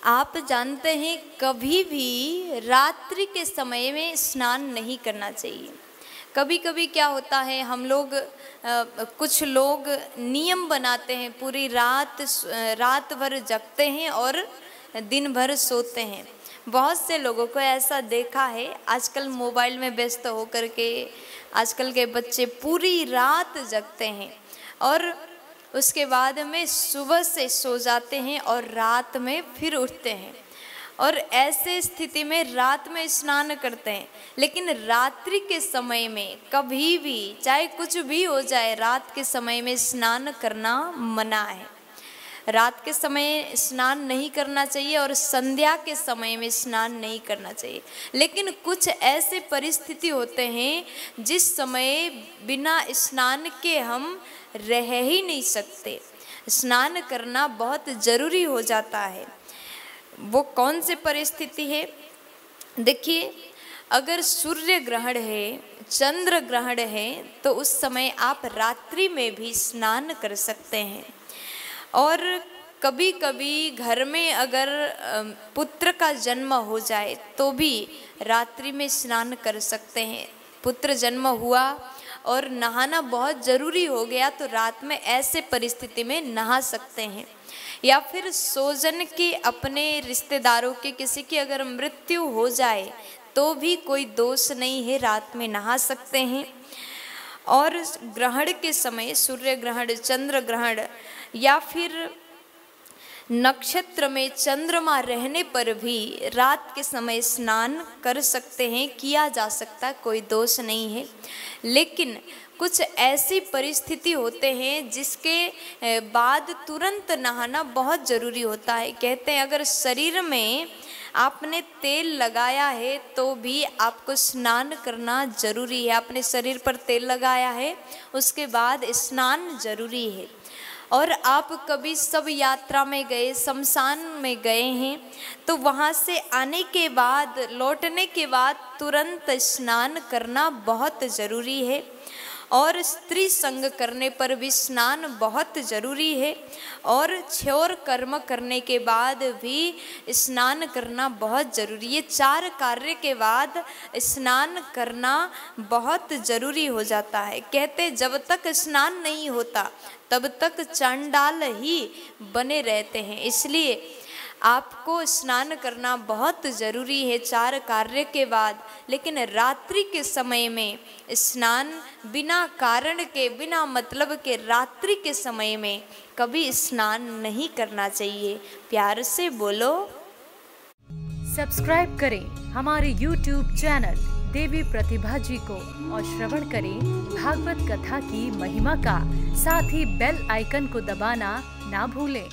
आप जानते हैं कभी भी रात्रि के समय में स्नान नहीं करना चाहिए। कभी कभी क्या होता है, हम लोग कुछ लोग नियम बनाते हैं, पूरी रात भर जगते हैं और दिन भर सोते हैं। बहुत से लोगों को ऐसा देखा है, आजकल मोबाइल में व्यस्त होकर के आजकल के बच्चे पूरी रात जगते हैं और उसके बाद में सुबह से सो जाते हैं और रात में फिर उठते हैं और ऐसे स्थिति में रात में स्नान करते हैं। लेकिन रात्रि के समय में कभी भी चाहे कुछ भी हो जाए, रात के समय में स्नान करना मना है। रात के समय स्नान नहीं करना चाहिए और संध्या के समय में स्नान नहीं करना चाहिए। लेकिन कुछ ऐसे परिस्थिति होते हैं जिस समय बिना स्नान के हम रह ही नहीं सकते, स्नान करना बहुत ज़रूरी हो जाता है। वो कौन सी परिस्थिति है? देखिए, अगर सूर्य ग्रहण है, चंद्र ग्रहण है, तो उस समय आप रात्रि में भी स्नान कर सकते हैं। और कभी कभी घर में अगर पुत्र का जन्म हो जाए तो भी रात्रि में स्नान कर सकते हैं। पुत्र जन्म हुआ और नहाना बहुत ज़रूरी हो गया तो रात में ऐसे परिस्थिति में नहा सकते हैं। या फिर स्वजन के, अपने रिश्तेदारों के किसी की अगर मृत्यु हो जाए तो भी कोई दोष नहीं है, रात में नहा सकते हैं। और ग्रहण के समय, सूर्य ग्रहण, चंद्र ग्रहण या फिर नक्षत्र में चंद्रमा रहने पर भी रात के समय स्नान कर सकते हैं, किया जा सकता, कोई दोष नहीं है। लेकिन कुछ ऐसी परिस्थिति होते हैं जिसके बाद तुरंत नहाना बहुत ज़रूरी होता है। कहते हैं अगर शरीर में आपने तेल लगाया है तो भी आपको स्नान करना ज़रूरी है। आपने शरीर पर तेल लगाया है, उसके बाद स्नान ज़रूरी है। और आप कभी सब यात्रा में गए, शमशान में गए हैं, तो वहाँ से आने के बाद, लौटने के बाद तुरंत स्नान करना बहुत ज़रूरी है। और स्त्री संग करने पर भी स्नान बहुत ज़रूरी है। और क्षौर कर्म करने के बाद भी स्नान करना बहुत ज़रूरी है। 4 कार्य के बाद स्नान करना बहुत ज़रूरी हो जाता है। कहते जब तक स्नान नहीं होता तब तक चांडाल ही बने रहते हैं। इसलिए आपको स्नान करना बहुत ज़रूरी है 4 कार्य के बाद। लेकिन रात्रि के समय में स्नान बिना कारण के, बिना मतलब के रात्रि के समय में कभी स्नान नहीं करना चाहिए। प्यार से बोलो। सब्सक्राइब करें हमारे YouTube चैनल देवी प्रतिभा जी को और श्रवण करें भागवत कथा की महिमा का। साथ ही बेल आइकन को दबाना ना भूलें।